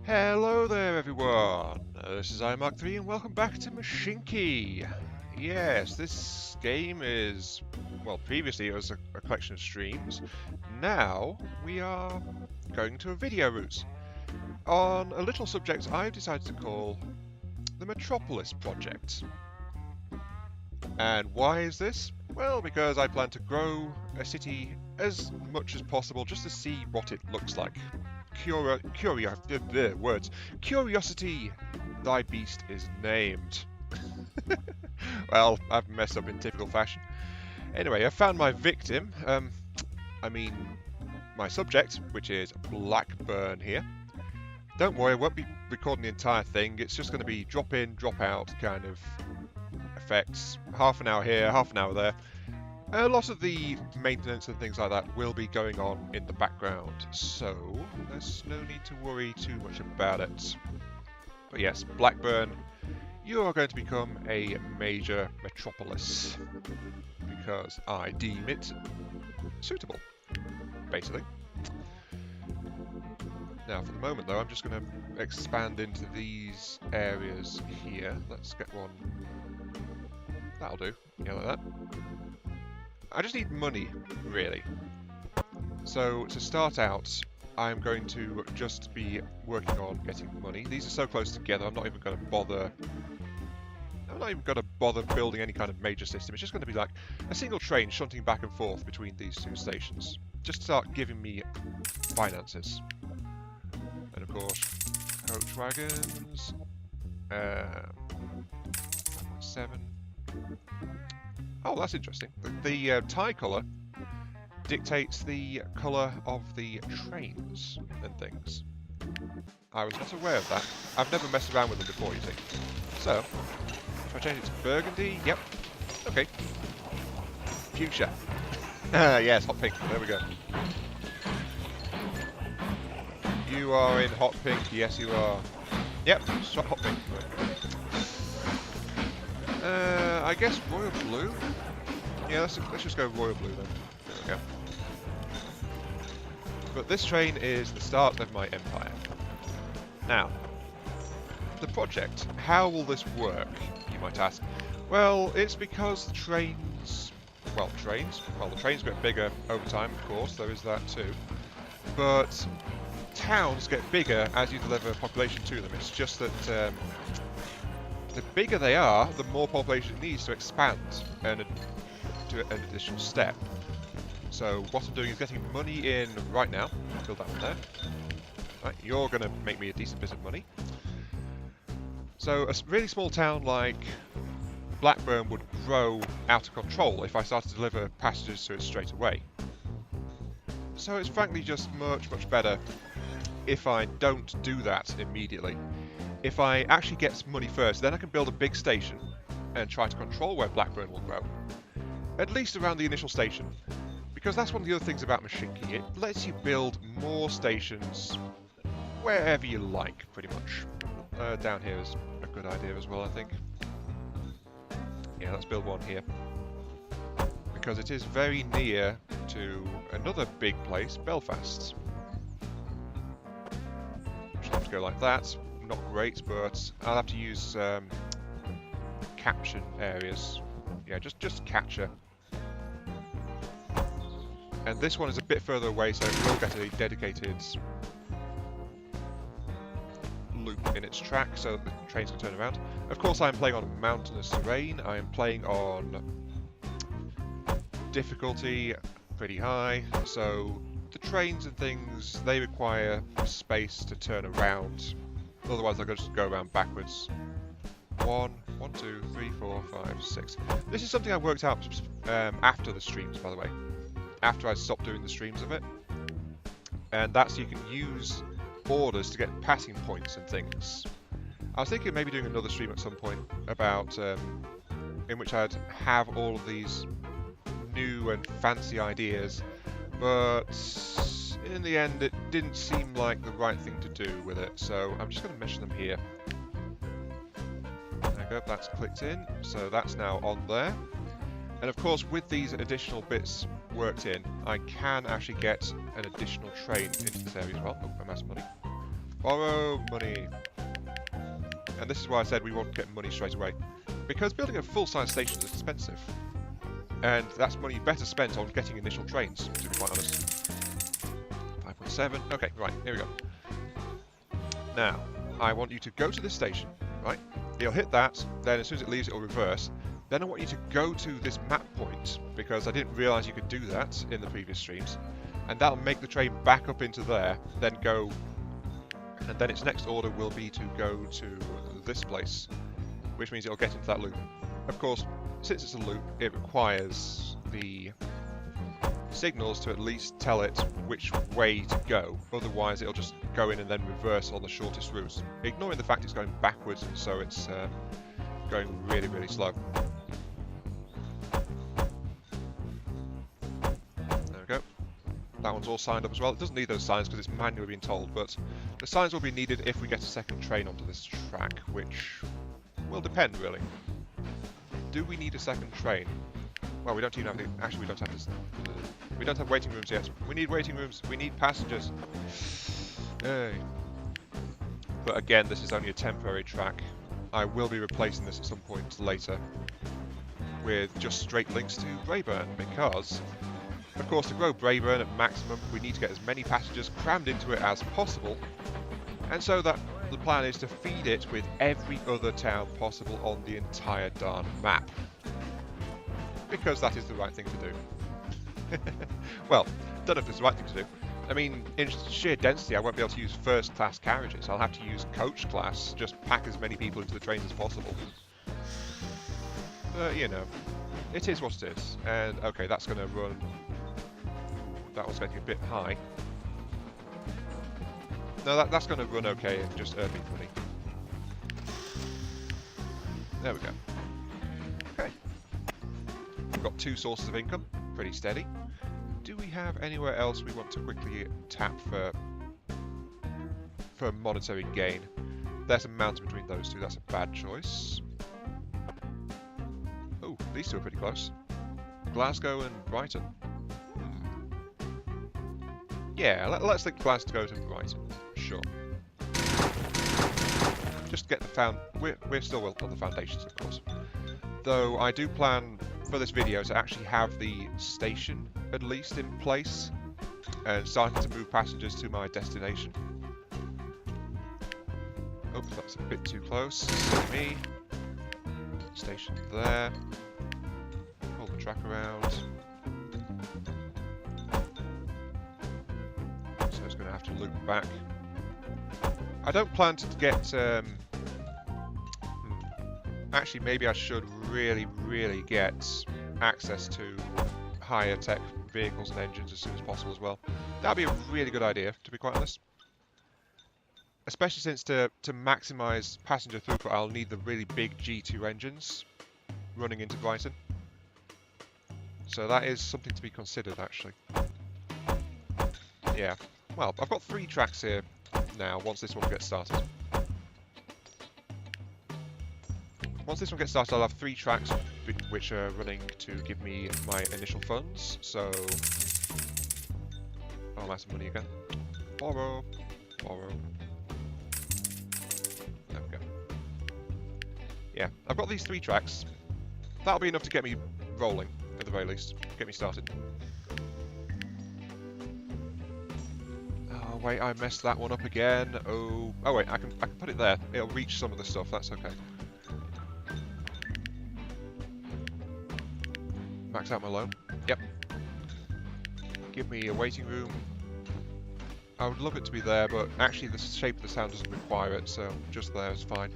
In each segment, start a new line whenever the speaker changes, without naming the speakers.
Hello there everyone, this is iMark3 and welcome back to Mashinky. Yes, this game is, well, previously it was a collection of streams. Now we are going to a video route on a little subject I've decided to call the Metropolis Project. And why is this? Well, because I plan to grow a city as much as possible just to see what it looks like. Curiosity, thy beast is named. Well, I've messed up in typical fashion. Anyway, I found my victim, my subject, which is Blackburn here. Don't worry, I won't be recording the entire thing, it's just going to be drop in, drop out kind of effects. Half an hour here, half an hour there. A lot of the maintenance and things like that will be going on in the background, so there's no need to worry too much about it. But yes, Blackburn, you are going to become a major metropolis, because I deem it suitable, basically. Now, for the moment though, I'm just going to expand into these areas here. Let's get one. That'll do, yeah, like that. I just need money, really. So, to start out, I'm going to just be working on getting money. These are so close together, I'm not even going to bother building any kind of major system. It's just going to be like a single train shunting back and forth between these two stations. Just start giving me finances. And of course, coach wagons. 7. Oh, that's interesting. The tie colour dictates the colour of the trains and things. I was not aware of that. I've never messed around with them before, you see. So, if I change it to burgundy, yep. Okay. Fuchsia. Yes, hot pink. There we go. You are in hot pink. Yes, you are. Yep, hot pink. I guess royal blue? Yeah, let's just go royal blue then. There we go. But this train is the start of my empire. Now, the project. How will this work, you might ask? Well, it's because the trains get bigger over time, of course, there is that too. But towns get bigger as you deliver population to them. It's just that the bigger they are, the more population it needs to expand and to an additional step. So what I'm doing is getting money in right now. Build that one there. Right, you're going to make me a decent bit of money. So a really small town like Blackburn would grow out of control if I started to deliver passengers to it straight away. So it's frankly just much better if I don't do that immediately. If I actually get some money first, then I can build a big station and try to control where Blackburn will grow. At least around the initial station. Because that's one of the other things about Mashinky. It lets you build more stations wherever you like, pretty much. Down here is a good idea as well, I think. Yeah, let's build one here. Because it is very near to another big place, Belfast. Just have to go like that. Not great, but I'll have to use caption areas. Yeah, just capture. And this one is a bit further away, so it will get a dedicated loop in its track so that the trains can turn around. Of course, I'm playing on mountainous terrain. I am playing on difficulty pretty high, so the trains and things, they require space to turn around. Otherwise, they'll just go around backwards. 1, 2, 3, 4, 5, 6. This is something I worked out after the streams, by the way. After I stopped doing the streams of it. And that's, you can use borders to get passing points and things. I was thinking of maybe doing another stream at some point about in which I'd have all of these new and fancy ideas, but in the end it didn't seem like the right thing to do with it, so I'm just going to mesh them here. There we go, that's clicked in, so that's now on there. And of course, with these additional bits worked in, I can actually get an additional train into this area as well. Oh, I'm out of money. Borrow money. And this is why I said we won't get money straight away. Because building a full-size station is expensive. And that's money better spent on getting initial trains, to be quite honest. 5.7. Okay, right, here we go. Now, I want you to go to this station, right? You'll hit that, then as soon as it leaves, it'll reverse. Then I want you to go to this map point, because I didn't realise you could do that in the previous streams. And that'll make the train back up into there, then go... And then its next order will be to go to this place, which means it'll get into that loop. Of course, since it's a loop, it requires the signals to at least tell it which way to go. Otherwise, it'll just go in and then reverse on the shortest route, ignoring the fact it's going backwards, so it's going really, really slow. There we go. That one's all signed up as well. It doesn't need those signs because it's manually being told, but the signs will be needed if we get a second train onto this track, which will depend, really. Do we need a second train? Well, we don't even have the... Actually, we don't have this... We don't have waiting rooms yet. We need waiting rooms. We need passengers. Hey. But again, this is only a temporary track. I will be replacing this at some point later with just straight links to Brayburn, because, of course, to grow Brayburn at maximum, we need to get as many passengers crammed into it as possible. And so that the plan is to feed it with every other town possible on the entire darn map. Because that is the right thing to do. Well, don't know if it's the right thing to do. I mean, in sheer density, I won't be able to use first-class carriages. I'll have to use coach class, just pack as many people into the trains as possible. But, you know, it is what it is. And, okay, that's going to run... That was getting a bit high. No, that's going to run okay and just earn me money. There we go. Okay. We've got two sources of income. Pretty steady. Do we have anywhere else we want to quickly tap for monetary gain? There's a mountain between those two. That's a bad choice. Oh, these two are pretty close. Glasgow and Brighton. Yeah, let's link Glasgow to Brighton. Sure. Just get the we're still working on the foundations, of course. Though I do plan for this video to actually have the station at least in place and starting to move passengers to my destination. Oops, that's a bit too close. Silly me. Station there. Pull the track around. So it's going to have to loop back. I don't plan to get... Actually, maybe I should really get access to higher tech vehicles and engines as soon as possible as well. That'd be a really good idea, to be quite honest. Especially since to maximise passenger throughput, I'll need the really big G2 engines running into Brighton. So that is something to be considered, actually. Yeah. Well, I've got 3 tracks here now, once this one gets started. Once this one gets started, I'll have 3 tracks which are running to give me my initial funds, so... Oh, I'm out of money again. Borrow. Borrow. There we go. Yeah, I've got these 3 tracks. That'll be enough to get me rolling, at the very least. Get me started. Oh, wait, I messed that one up again. Oh wait, I can put it there. It'll reach some of the stuff, that's okay. Max out my loan. Yep. Give me a waiting room. I would love it to be there, but actually the shape of the sound doesn't require it, so just there is fine.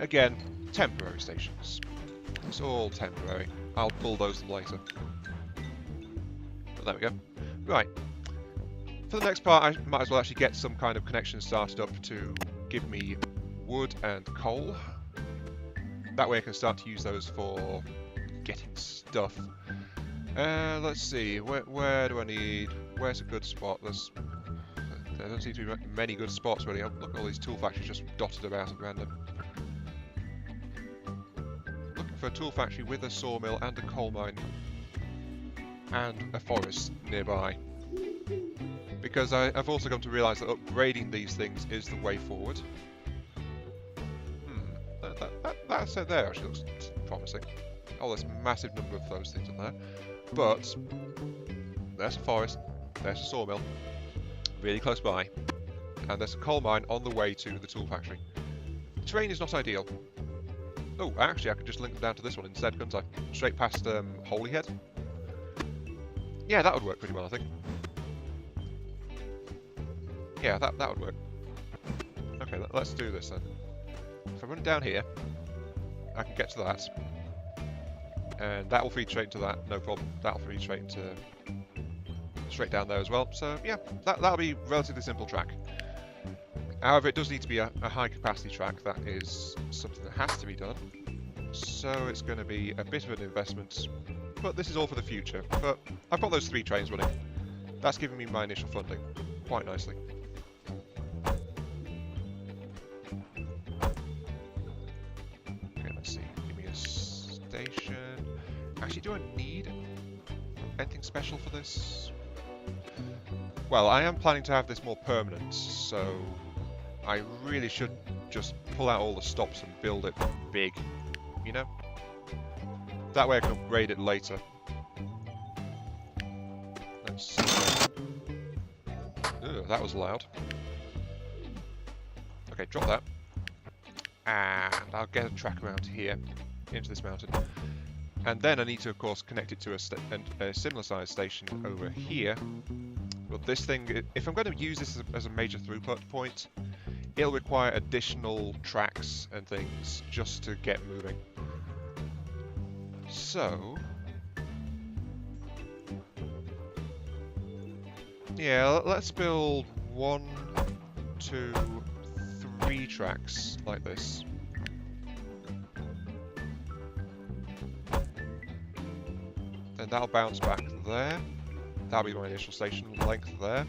Again, temporary stations. It's all temporary. I'll bulldoze them later. But there we go. Right. For the next part, I might as well actually get some kind of connection started up to give me wood and coal. That way I can start to use those for getting stuff. Let's see, where do I need... Where's a good spot? There don't seem to be many good spots really. Look at all these tool factories just dotted about at random. Looking for a tool factory with a sawmill and a coal mine. And a forest nearby. because I've also come to realise that upgrading these things is the way forward. That set there actually looks promising. Oh, there's a massive number of those things on there. But there's a forest, there's a sawmill, really close by, and there's a coal mine on the way to the tool factory. The terrain is not ideal. Oh, actually, I could just link them down to this one instead, couldn't I? Straight past Holyhead. Yeah, that would work pretty well, I think. Yeah, that would work. Okay, let's do this then. If I run down here, I can get to that. And that will feed straight into that, no problem. That'll feed straight down there as well. So yeah, that'll be a relatively simple track. However, it does need to be a high capacity track. That is something that has to be done. So it's going to be a bit of an investment, but this is all for the future. But I've got those 3 trains running. That's giving me my initial funding quite nicely. Okay, let's see. Give me a station. Actually, do I need anything special for this? Well, I am planning to have this more permanent, so I really should just pull out all the stops and build it big, you know? That way I can upgrade it later. Let's see. Ugh, that was loud. Okay, drop that. And I'll get a track around here, into this mountain. And then I need to, of course, connect it to a similar sized station over here. But this thing, if I'm going to use this as a major throughput point, it'll require additional tracks and things just to get moving. So, yeah, let's build 1, 2, 3 tracks like this. Then that'll bounce back there. That'll be my initial station length there.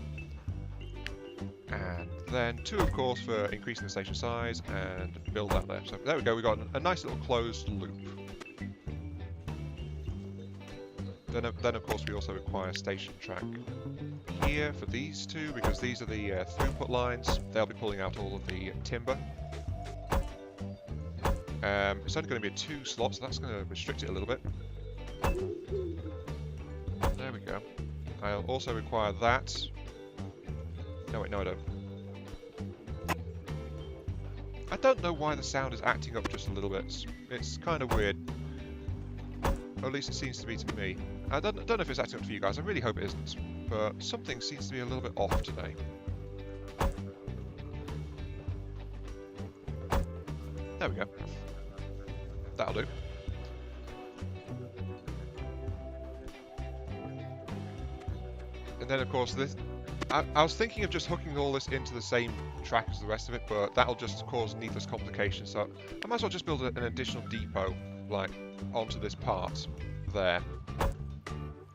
And then 2, of course, for increasing the station size and build that there. So there we go, we've got a nice little closed loop. Then of course, we also require a station track here for these 2, because these are the throughput lines. They'll be pulling out all of the timber. It's only going to be 2 slots, so that's going to restrict it a little bit. There we go. I'll also require that. No, wait, no, I don't. I don't know why the sound is acting up just a little bit. It's kind of weird. Or at least it seems to be to me. I don't know if it's acting up for you guys. I really hope it isn't. But something seems to be a little bit off today. There we go. That'll do. And then, of course, this. I was thinking of just hooking all this into the same track as the rest of it, but that'll just cause needless complications. So I might as well just build an additional depot, like, onto this part there,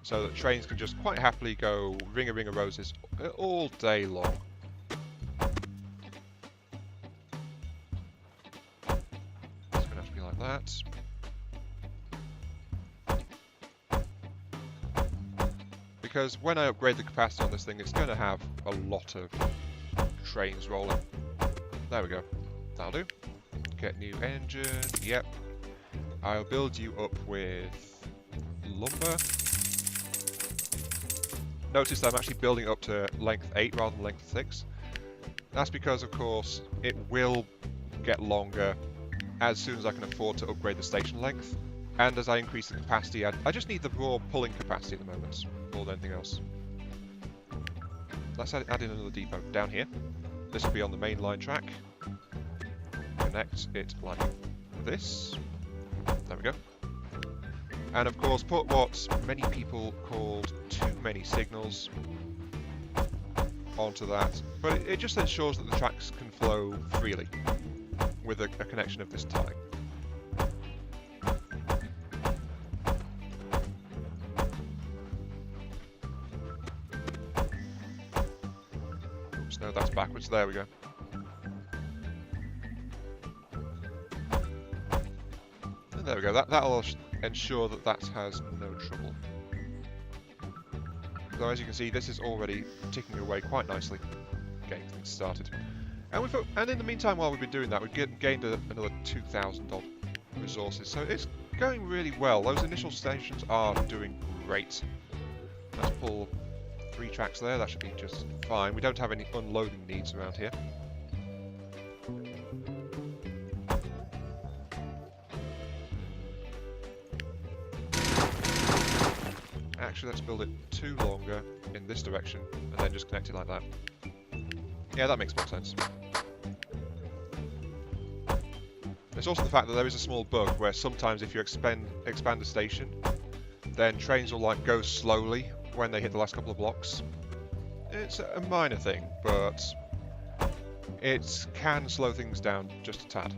so that trains can just quite happily go ring a roses all day long. It's gonna have to be like that. Because when I upgrade the capacity on this thing, it's going to have a lot of trains rolling. There we go. That'll do. Get new engine. Yep. I'll build you up with lumber. Notice that I'm actually building up to length 8 rather than length 6. That's because, of course, it will get longer as soon as I can afford to upgrade the station length. And as I increase the capacity, I just need the raw pulling capacity at the moment, more than anything else. Let's add in another depot down here. This will be on the main line track. Connect it like this. There we go. And of course, put what many people called too many signals onto that. But it just ensures that the tracks can flow freely with a connection of this type. No, that's backwards. There we go. And there we go. That'll ensure that that has no trouble. So as you can see, this is already ticking away quite nicely, getting things started. And in the meantime, while we've been doing that, we've gained another 2,000 odd resources. So it's going really well. Those initial stations are doing great. Let's pull 3 tracks there. That should be just fine. We don't have any unloading needs around here. Actually, let's build it 2 longer in this direction and then just connect it like that. Yeah, that makes more sense. There's also the fact that there is a small bug where sometimes if you expand a station, then trains will like go slowly when they hit the last couple of blocks. It's a minor thing, but it can slow things down just a tad.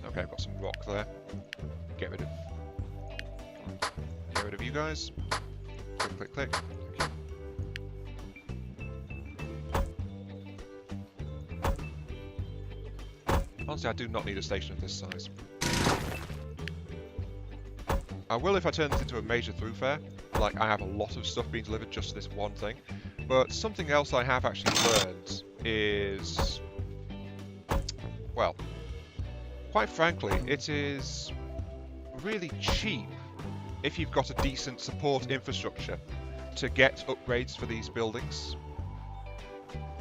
Okay, I've got some rock there. Get rid of you guys. Click, click, click. Thank you. Honestly, I do not need a station of this size. I will if I turn this into a major thoroughfare. Like, I have a lot of stuff being delivered just to this one thing. But something else I have actually learned is... well, quite frankly, it is really cheap if you've got a decent support infrastructure to get upgrades for these buildings.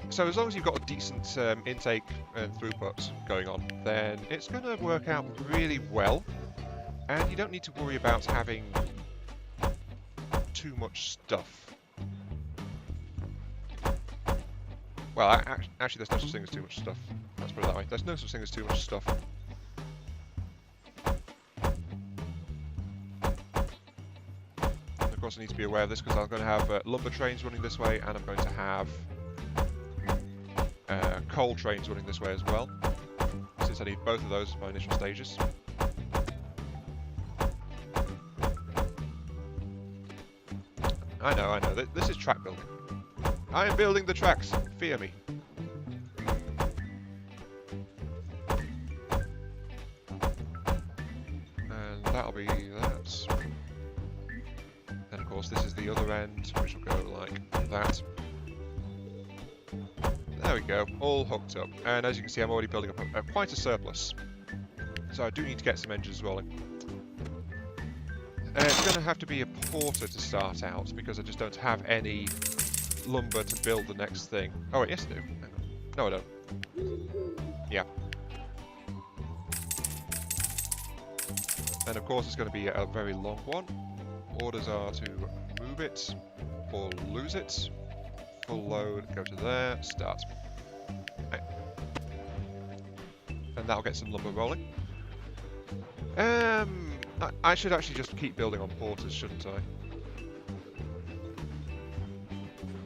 So as long as you've got a decent intake and throughput going on, then it's going to work out really well, and you don't need to worry about having too much stuff. Well, actually there's no such thing as too much stuff. Let's put it that way. There's no such thing as too much stuff. Of course I need to be aware of this because I'm going to have lumber trains running this way, and I'm going to have coal trains running this way as well, since I need both of those as my initial stages. I know, this is track building. I am building the tracks, fear me. And that'll be that. And of course this is the other end, which will go like that. There we go, all hooked up. And as you can see, I'm already building up quite a surplus. So I do need to get some engines rolling. It's going to have to be a porter to start out, because I just don't have any lumber to build the next thing. Oh wait, yes I do. Hang on. No I don't. Yeah. And of course it's going to be a very long one. Orders are to move it, or lose it. Full load, go to there, start. Okay. And that'll get some lumber rolling. I should actually just keep building on porters, shouldn't I?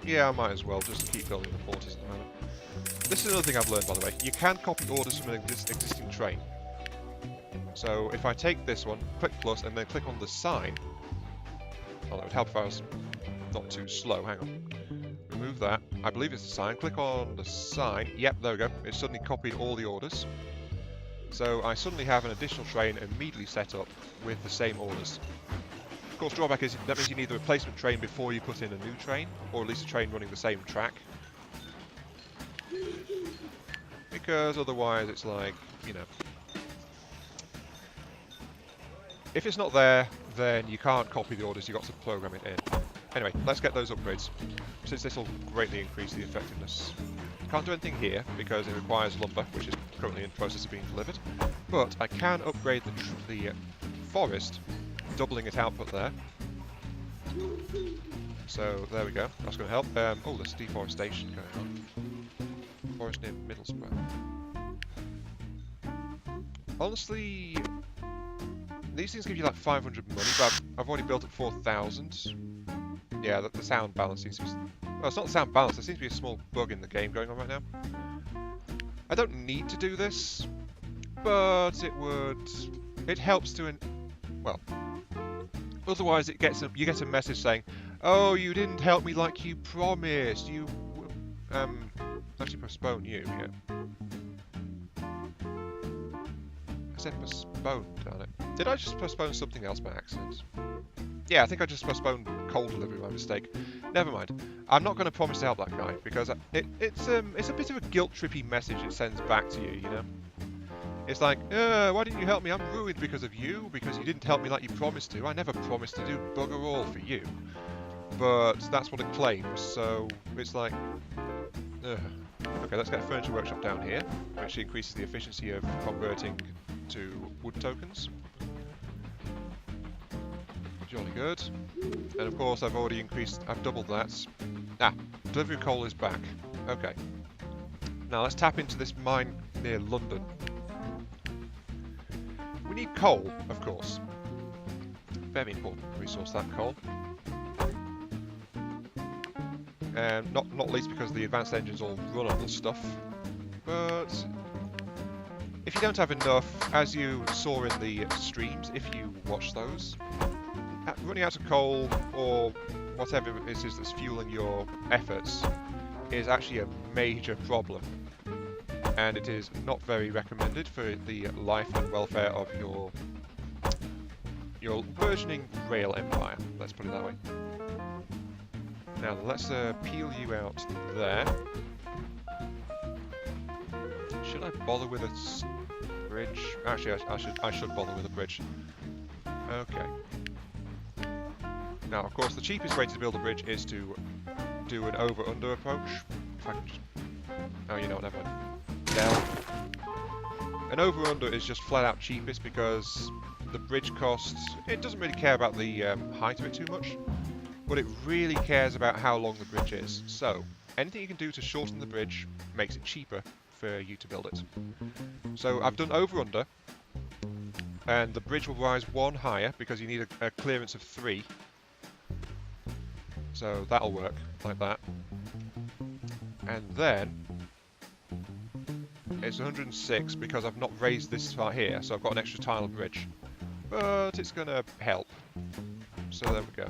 Yeah, I might as well just keep building the porters at the moment. This is another thing I've learned, by the way. You can copy orders from an existing train. So if I take this one, click plus, and then click on the sign. Oh, that would help if I was not too slow. Hang on. Remove that. I believe it's the sign. Click on the sign. Yep, there we go. It suddenly copied all the orders. So I suddenly have an additional train immediately set up with the same orders. Of course, drawback is that means you need the replacement train before you put in a new train, or at least a train running the same track. Because otherwise it's like, you know, if it's not there, then you can't copy the orders, you've got to program it in. Anyway, let's get those upgrades, since this will greatly increase the effectiveness. Can't do anything here, because it requires lumber, which is currently in the process of being delivered. But I can upgrade the forest, doubling its output there. So, there we go. That's going to help. Oh, there's deforestation going on. Forest near Middlesbrough. Honestly, these things give you like 500 money, but I've already built at 4,000. Yeah, the sound balance seems to be... Well, it's not the sound balance, there seems to be a small bug in the game going on right now. I don't need to do this, but it would... It helps to... Well, otherwise you get a message saying, oh, you didn't help me like you promised, you... actually postpone you, yeah. I said postpone, darn it. Did I just postpone something else by accident? Yeah, I think I just postponed coal delivery by mistake. Never mind. I'm not going to promise to help that guy because it's a bit of a guilt-trippy message it sends back to you, you know? It's like, why didn't you help me? I'm ruined because of you, because you didn't help me like you promised to. I never promised to do bugger all for you. But that's what it claims, so it's like, ugh. Okay, let's get a furniture workshop down here, which increases the efficiency of converting to wood tokens. Jolly good. And of course I've doubled that. Ah, delivery coal is back. Okay. Now let's tap into this mine near London. We need coal, of course. Very important resource, that coal. And not least because the advanced engines all run on this stuff. But if you don't have enough, as you saw in the streams, if you watch those, running out of coal or whatever it is that's fueling your efforts is actually a major problem. And it is not very recommended for the life and welfare of your burgeoning rail empire, let's put it that way. Now let's peel you out there. Should I bother with a bridge? Actually, I should bother with a bridge. Okay. Now, of course, the cheapest way to build a bridge is to do an over-under approach. If I can just... Oh, you know what, never mind. An over-under is just flat-out cheapest because the bridge costs... It doesn't really care about the height of it too much, but it really cares about how long the bridge is. So, anything you can do to shorten the bridge makes it cheaper for you to build it. So, I've done over-under, and the bridge will rise 1 higher because you need a clearance of 3. So that'll work, like that. And then it's 106 because I've not raised this far here, so I've got an extra tile of bridge. But it's gonna help. So there we go.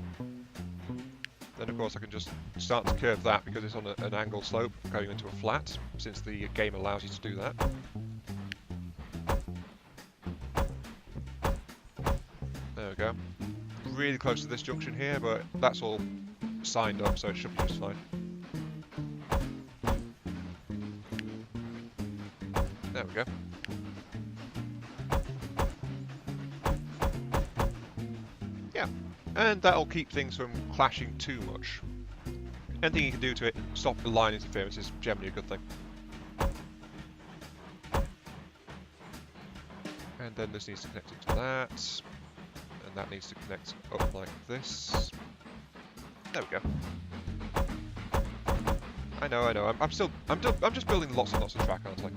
Then of course I can just start to curve that because it's on an angled slope going into a flat, since the game allows you to do that. There we go. Really close to this junction here, but that's all signed up, so it should be just fine. There we go. Yeah, and that'll keep things from clashing too much. Anything you can do to it, stop the line interference, is generally a good thing. And then this needs to connect into that, and that needs to connect up like this. There we go. I know. I'm just building lots and lots of track, aren't I?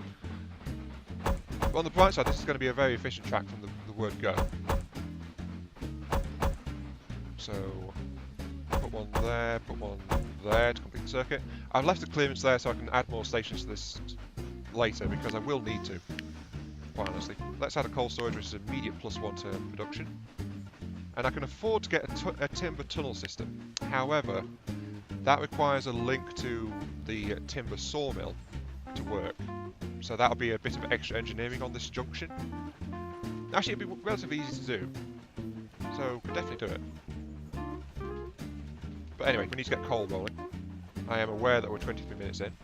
But on the bright side, this is going to be a very efficient track from the word go. So, put one there to complete the circuit. I've left a clearance there so I can add more stations to this later because I will need to, quite honestly. Let's add a coal storage, which is immediate +1 to production. And I can afford to get a timber tunnel system. However, that requires a link to the timber sawmill to work. So that'll be a bit of extra engineering on this junction. Actually, it'll be relatively easy to do. So, could definitely do it. But anyway, we need to get coal rolling. I am aware that we're 23 minutes in.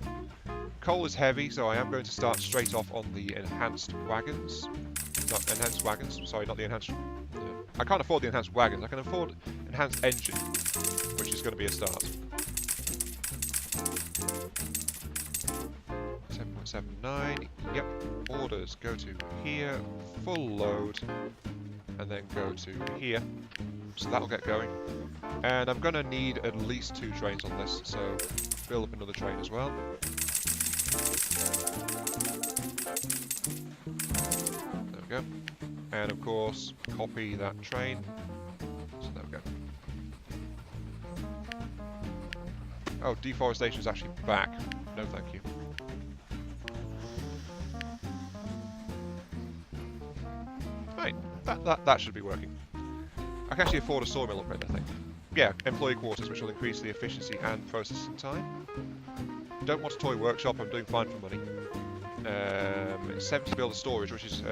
Coal is heavy, so I am going to start straight off on the enhanced wagons. Not enhanced wagons, sorry, not the enhanced... I can't afford the enhanced wagons, I can afford enhanced engine, which is going to be a start. 7.79, yep, orders, go to here, full load, and then go to here, so that'll get going. And I'm going to need at least 2 trains on this, so build up another train as well. There we go. And of course, copy that train. So there we go. Oh, deforestation is actually back. No, thank you. Right, that should be working. I can actually afford a sawmill upgrade, I think. Yeah, employee quarters, which will increase the efficiency and processing time. Don't want a toy workshop, I'm doing fine for money. It's 70 to build a storage, which is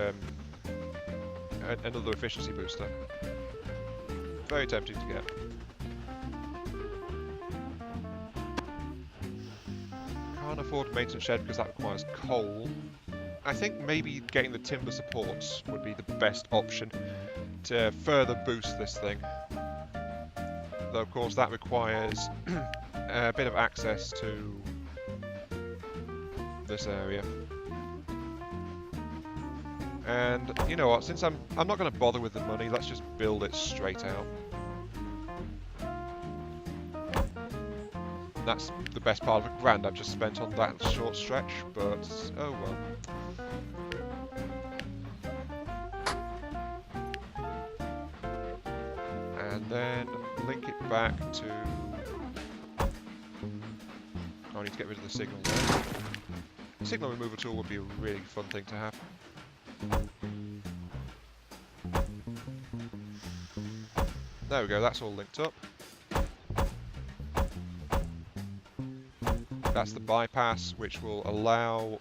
another efficiency booster. Very tempting to get. can't afford a maintenance shed because that requires coal. I think maybe getting the timber supports would be the best option to further boost this thing. Though of course that requires a bit of access to this area. And you know what, since I'm not going to bother with the money, let's just build it straight out. That's the best part of $1,000 I've just spent on that short stretch, but oh well. And then link it back to... I need to get rid of the signal there. The signal removal tool would be a really fun thing to have. There we go, that's all linked up. That's the bypass, which will allow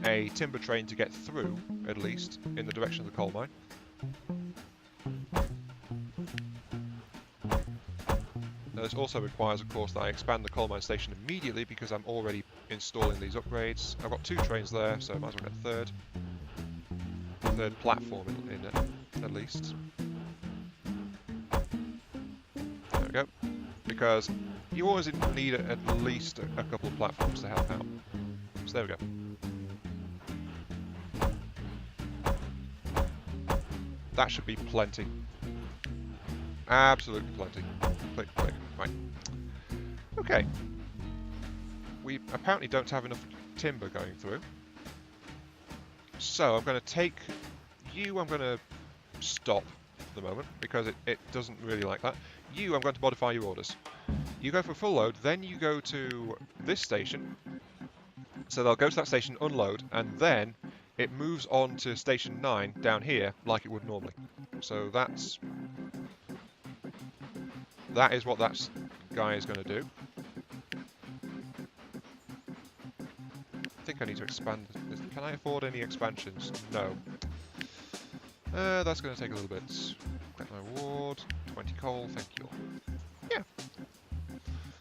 a timber train to get through, at least, in the direction of the coal mine. Now this also requires, of course, that I expand the coal mine station immediately because I'm already installing these upgrades. I've got 2 trains there, so I might as well get a third platform in it, at least. There we go. Because you always need at least a couple of platforms to help out. So there we go. That should be plenty. Absolutely plenty. Click, click. Right. Okay. We apparently don't have enough timber going through. So I'm going to take you, I'm going to stop for the moment because it doesn't really like that. You, I'm going to modify your orders. You go for full load, then you go to this station. So they'll go to that station, unload, and then it moves on to station 9 down here like it would normally. So that is what that guy is going to do. I think I need to expand this. Can I afford any expansions? No. That's going to take a little bit. Get my award. 20 coal, thank you. Yeah.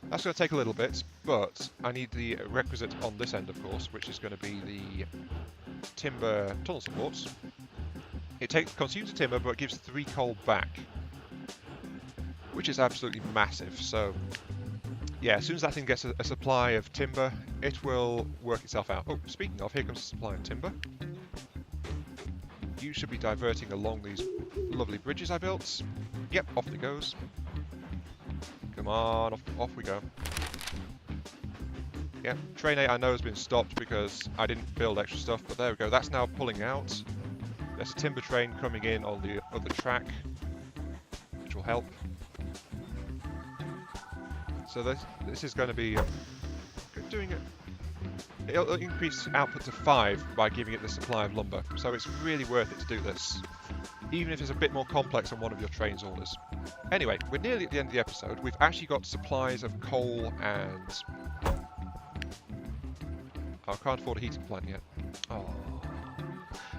That's going to take a little bit, but I need the requisite on this end, of course, which is going to be the timber tunnel supports. It consumes the timber, but gives 3 coal back, which is absolutely massive. So, yeah, as soon as that thing gets a supply of timber, it will work itself out. Oh, speaking of, here comes a supply of timber. You should be diverting along these lovely bridges I built. Yep, off it goes. Come on, off we go. Yep, train 8 I know has been stopped because I didn't build extra stuff, but there we go. That's now pulling out. There's a timber train coming in on the other track, which will help. So this is going to be doing it. It'll increase output to 5 by giving it the supply of lumber. So it's really worth it to do this, even if it's a bit more complex on one of your train's orders. Anyway, we're nearly at the end of the episode. We've actually got supplies of coal and... I can't afford a heating plant yet. Oh.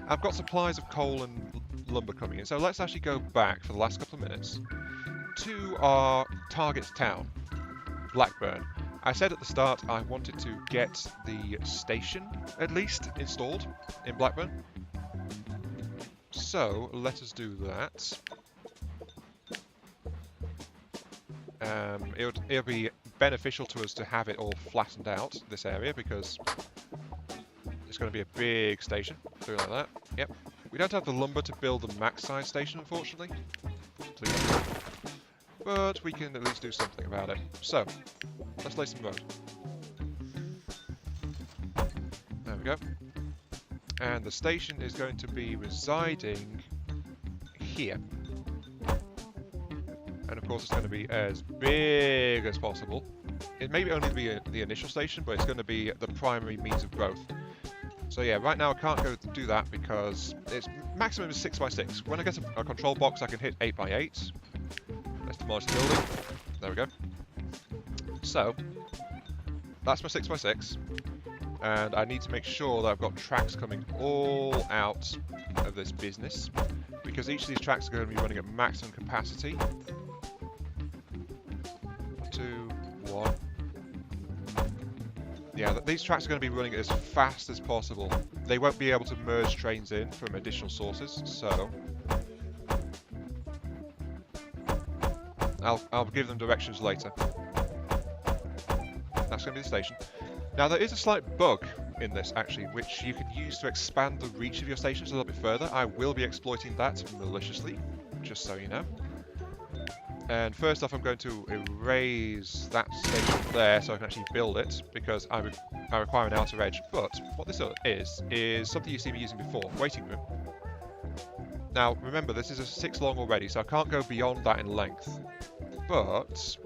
I've got supplies of coal and lumber coming in. So let's actually go back for the last couple of minutes to our target town, Blackburn. I said at the start I wanted to get the station, at least, installed in Blackburn. So, let us do that. It'll be beneficial to us to have it all flattened out, this area, because it's going to be a big station. Something like that. Yep. We don't have the lumber to build the max size station, unfortunately. But we can at least do something about it. So, let's lay some road. There we go. And the station is going to be residing here. And of course it's going to be as big as possible. It may only be the initial station, but it's going to be the primary means of growth. So yeah, right now I can't go do that because its maximum is 6x6. When I get a control box I can hit 8x8. Let's demolish the building. There we go. So, that's my 6x6. And I need to make sure that I've got tracks coming all out of this business. Because each of these tracks are going to be running at maximum capacity. 2, 1. Yeah, Yeah, these tracks are going to be running as fast as possible. They won't be able to merge trains in from additional sources, so I'll give them directions later. That's going to be the station. Now there is a slight bug in this actually, which you can use to expand the reach of your stations a little bit further. I will be exploiting that maliciously, just so you know. And first off, I'm going to erase that station there so I can actually build it, because I require an outer edge. But what this is something you've seen me using before, waiting room. Now remember, this is a 6 long already, so I can't go beyond that in length. But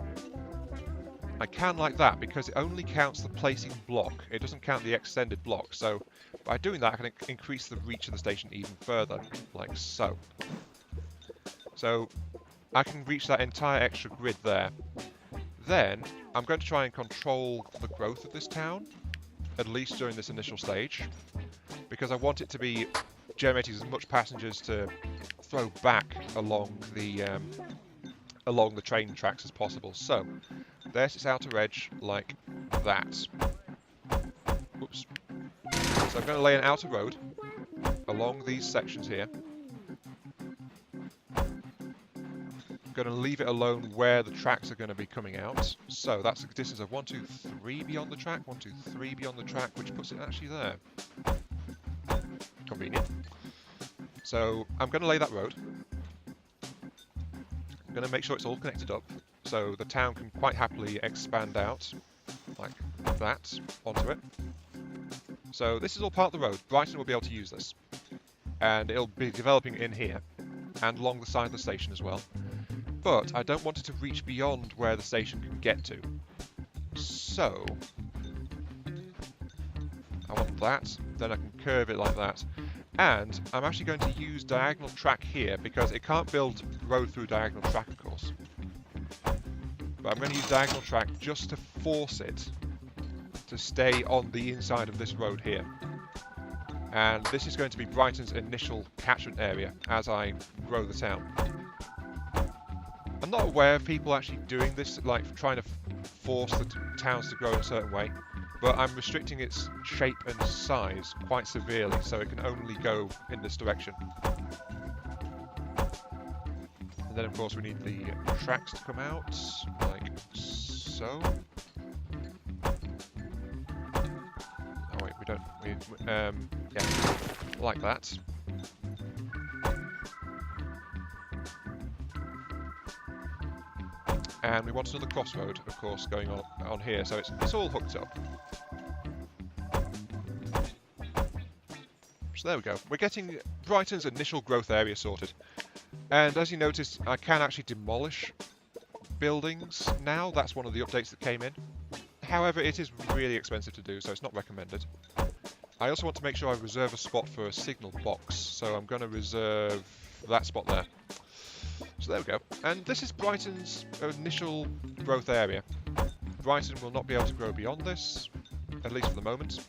I can like that, because it only counts the placing block. It doesn't count the extended block. So by doing that, I can increase the reach of the station even further, like so. So I can reach that entire extra grid there. Then I'm going to try and control the growth of this town, at least during this initial stage, because I want it to be generating as much passengers to throw back along the train tracks as possible. So there's its outer edge like that. Oops. So I'm going to lay an outer road along these sections here. I'm going to leave it alone where the tracks are going to be coming out. So that's a distance of 1, 2, 3 beyond the track, 1, 2, 3 beyond the track, which puts it actually there. Convenient. So I'm going to lay that road. I'm going to make sure it's all connected up, so the town can quite happily expand out like that onto it. So this is all part of the road. Brighton will be able to use this, and it'll be developing in here and along the side of the station as well. But I don't want it to reach beyond where the station can get to. So I want that, then I can curve it like that. And I'm actually going to use diagonal track here, because it can't build road through diagonal track, of course. But I'm going to use diagonal track just to force it to stay on the inside of this road here. And this is going to be Brighton's initial catchment area as I grow the town. I'm not aware of people actually doing this, like trying to force the towns to grow in a certain way. But I'm restricting its shape and size quite severely, so it can only go in this direction. And then of course we need the tracks to come out, like so. Oh wait, we don't, yeah, like that. And we want another crossroad, of course, going on here, so it's all hooked up. So there we go. We're getting Brighton's initial growth area sorted. And as you notice, I can actually demolish buildings now. That's one of the updates that came in. However, it is really expensive to do, so it's not recommended. I also want to make sure I reserve a spot for a signal box, so I'm going to reserve that spot there. So there we go. And this is Brighton's initial growth area. Brighton will not be able to grow beyond this, at least for the moment.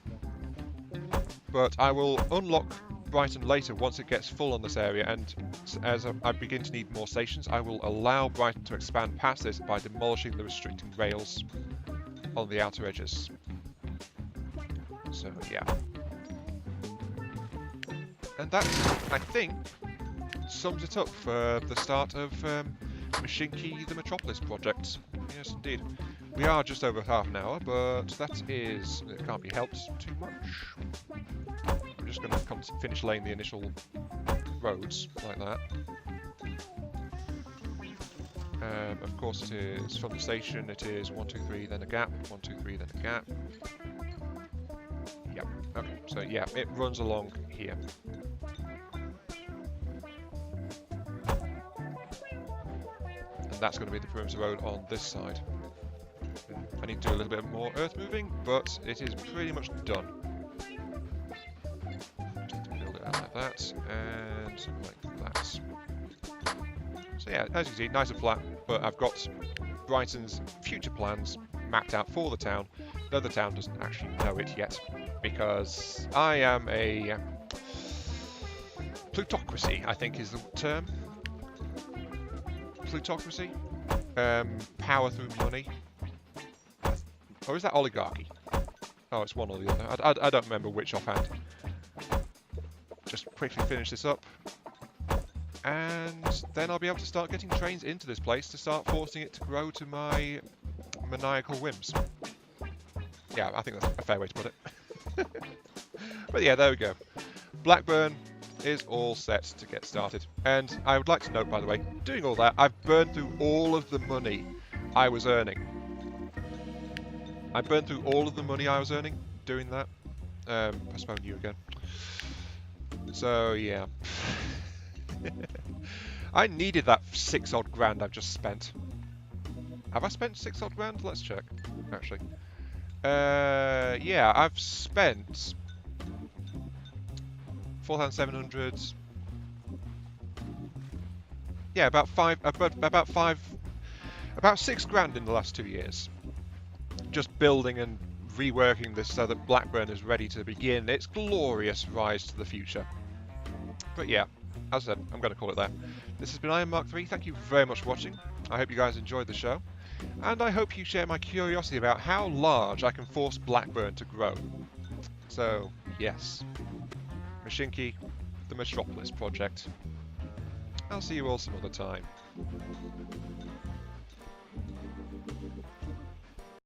But I will unlock Brighton later once it gets full on this area, and as I begin to need more stations, I will allow Brighton to expand past this by demolishing the restricting rails on the outer edges. So yeah. And that, I think, sums it up for the start of Mashinky the Metropolis Project. Yes, indeed. We are just over half an hour, but it can't be helped too much. I'm just going to finish laying the initial roads like that. Of course it is from the station, it is 1, 2, 3, then a gap, 1, 2, 3, then a gap. Yep, okay, so yeah, it runs along here. And that's going to be the perimeter road on this side. I need to do a little bit more earth moving, but it is pretty much done. Just build it out like that, and like that. So yeah, as you can see, nice and flat, but I've got Brighton's future plans mapped out for the town, though the town doesn't actually know it yet, because I am a plutocracy, I think is the term. Plutocracy? Power through money. Or is that oligarchy? Oh, it's one or the other. I don't remember which offhand. Just quickly finish this up. And then I'll be able to start getting trains into this place to start forcing it to grow to my maniacal whims. Yeah, I think that's a fair way to put it. But yeah, there we go. Blackburn is all set to get started. And I would like to note, by the way, doing all that, I've burned through all of the money I was earning. I burned through all of the money I was earning doing that. Postpone you again. So, yeah. I needed that 6 odd grand I've just spent. Have I spent 6 odd grand? Let's check, actually. Yeah, I've spent 4,700. Yeah, about 6 grand in the last 2 years. Just building and reworking this so that Blackburn is ready to begin its glorious rise to the future. But yeah, as I said, I'm going to call it there. This has been Iron Mark 3. Thank you very much for watching. I hope you guys enjoyed the show. And I hope you share my curiosity about how large I can force Blackburn to grow. So, yes. Mashinky, the Metropolis Project. I'll see you all some other time.